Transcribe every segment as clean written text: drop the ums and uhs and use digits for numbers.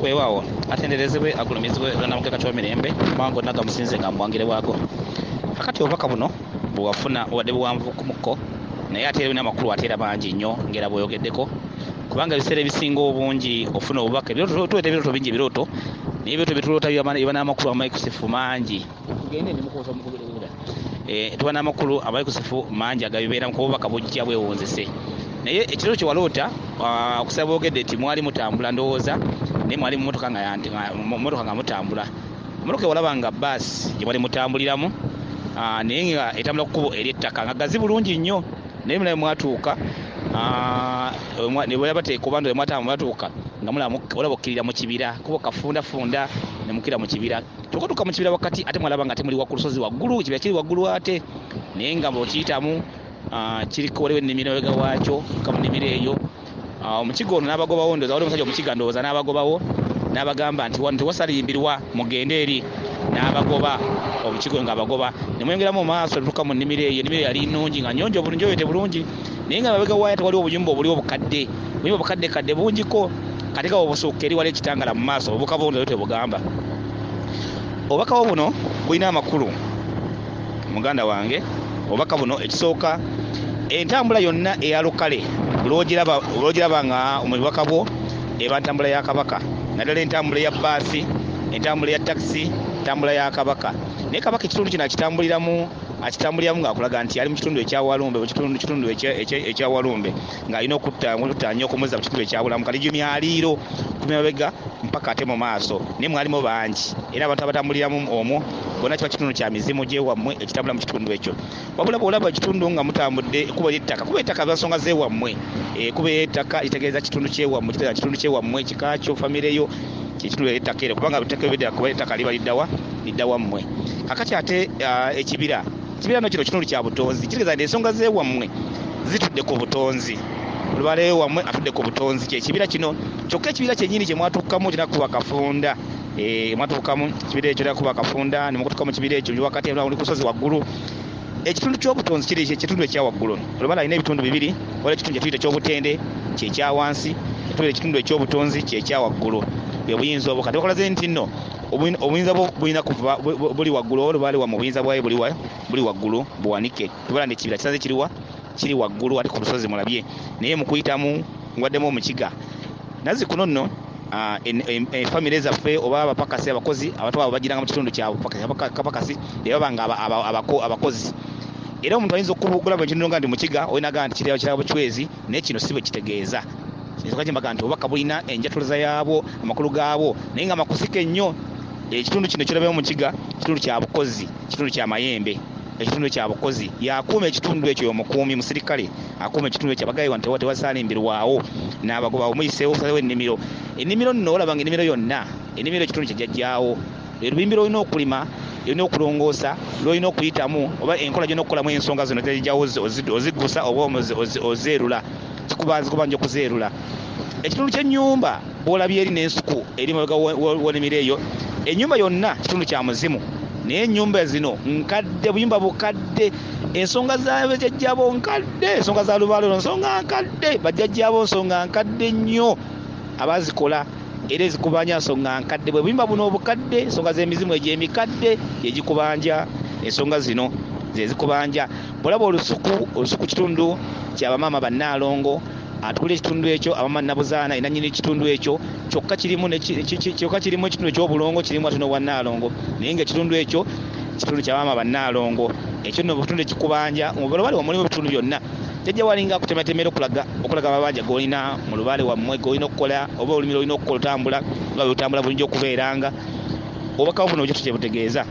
weewaawo atenderezebwe agulumizibwe namukeka ky'omirembe bango naga musinze nga mbwangire bwago kakati obubaka buno bwewafuna obadde buwanvukumuko naye ate erina amakulu ate era bangi nnyo ngera bweyogeddeko kubanga ebiseera ebisinga obungi ofuna obubaka tuweta ebirooto bingi ebirooto naye ebirooto byetuloota biba n'amakulu amaikusifu mangi tugende nemukuusa omukubirira tuba n'amakulu amaikusifu mangi agabibeera ku bubaka bujja bwewunzise naye ekirooto kye waloota okusaba boogedde nti mwali mutambula ndowooza naye mwali mumotoka nga mutambula emotoka ewalaba nga Bassi gye mwali mutambuliramu naye nga etambula ku kkubo Elyetaka nga gazi bulungi nnyo naye mulabe mwatuuka ne bwe bateeka obando mwatuuka nga olaba okkirira mu kibira kuba kafundafunda ne mukira mu kibira tukotuuka mu kibira wakati ate mwalaba nga ate muli ku lusozi waggulu ekibira kiri waggulu ate naye nga bw'okiyitamu kiriko waliwo ennimiro emabega waakyo ka mu nnimiro eyo omukiga ono n'abagobawo ndowooza waliwo omusajja omukiga ndowooza n'abagobawo n'abagamba nti wano tewasalimbirwa mugende eri n'abagoba omukiga nga abagoba ne mwengeramu mu maaso tutuuka mu nnimiro eyo ennimiro yali nnungi nga nnyonjo bulungi oyo tebulungi naye nga mabega waayo tewaliwo obuyumba obuliwo obukadde obuyumba obukaddekadde bungiko kate kawo obusuuka eri wali ekitangala mu maaso obuka buno oyo tebugamba obubaka buno bulina amakulu muganda wange obubaka buno ekisooka entambula yonna eyalukale olwogiraba nga omububaka bwo eba ntambula ya kabaka naddala entambula ya Bassi entambula ya taxi entambula ya kabaka naye kabaka ekitundu kino akitambuliramu ng'akulaga nti ali mu kitundu ekyawalumbe kitundu ekyawalumbe ng'alina okutanya okumuza mu kitundu ekyabulamu kali myaliiro ku mabega mpaka ate mu maaso naye mwalimu bangi era abantu abatambuliramu omwo bonna kiba kitundu kya mizimu gyewammwe ekitambula mu kitundu ekyo wabula bw'olaba ekitundu nga mutambudde kuba ettaka byansonga zeewammwe kuba ettaka litegeeza kitundu kyewammwe kitegeeza kitundu kyewammwe kikakyo famireyo kitundu ettaka ero kubanga kuba ettaka liba liddawammwe kakati ate ekibira no kino kitundu kya butonzi kitegeeza nti ensonga zeewammwe zitudde ku butonzi olubale wammwe atudde ku butonzi kyekibira kino kyokka ekibira kyennyini kye mwatuukamu kirina kuba kafunda mwatuukamu ekibira ekyo kirina kuba kafunda ne mukutuuka mu kibira ekyo wakati oli ku lusozi waggulu ekitundu ky'obutonzi kiri ekitundu ekyawaggulu olubala alina ebitundu bibiri waliwo ekitundu kyetuyita ekyobutende kyekyawansi ekitundu ekyobutonzi kyekyawaggulu byobuyinza obwo kati bakolaze nti nno obuyinza bulina kuva buli waggulu olubale wammwe obuyinza bwayo buli waggulu buwanike tubala nti ekibira kisaze kiri waggulu ate ku lusozi mulabye naye mukuyitamu ngwaddemu omukiga nazi kuno nno efamire zaffe oba abapakasi abakozi abantu abo bagiranga mu kitundu kyabapakasi ebaba nga abakozi era omuntu ayinza okugulaba ekintu nga ndi mukiga olinaga nti kirabo kiwezi naye kino si bwe kitegeeza ensonga kyembaga nti obubaka bulina enjatuluza yaabwo amakulu gaabwo naye nga makusike nnyo ekitundu kino kirabemu mukiga kitundu kya bukozi kitundu kya mayembe ekitundu kya bukozi yakuuma ekitundu ekyo omukuumi musirikale akuuma ekitundu ekyo abagayi wano tewasalimbirwawo n'abagobawo muyiseewo osazewo ennimiro nno olaba nga ennimiro yonna ennimiro ekitundu kyejjajjaawo ebimbiro olina okulima olina okulongoosa lwolina okuyitamu oba enkola gyona okukolamu ensonga zino tejjawo oziggusa oba ozeerula zikubanja okuzeerula ekitundu ky'ennyumba bw'olabye eri n'ensuku eri mabega w'ennimiro eyo ennyumba yonna kitundu kya muzimu naye ennyumba zino nkadde buyumba bukadde ensonga zabajjajjabo nkadde ensonga za lubalolo nsonga nkadde bajjajjabo nsonga nkadde nnyo abazikola era ezikubanja nsonga nkadde bwe buyumba buno obukadde ensonga z'emizimu egy'emikadde gyegikubanja ensonga zino zezikubanja bwolaba olusuku kitundu kyabamaama bannaalongo atukula ekitundu ekyo abama nabuzaana enanyini ekitundu ekyo kyokka kirimu ekitundu ekyobulongo kirimu ate n'obwannaalongo naye nga ekitundu ekyo kitundu kyabamaama bannaalongo ekyo nno butundu ekikubanja mulubale wamulimu ebitundu byonna tejja walinga kutematemera okulaga amabanja g'olina mu lubale wammwe g'olina okukola oba olumiro olina okukola otambula nga bwetambula bulijja okubeeranga obubaka buno ekyo kyebutegeeza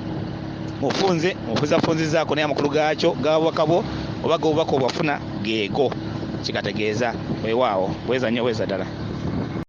ofunzizaako naye amakulu gaakyo gabubaka bwo oba g'obubaka obwafuna geego kikategeeza weewaawo bweza nnyo bweza ddala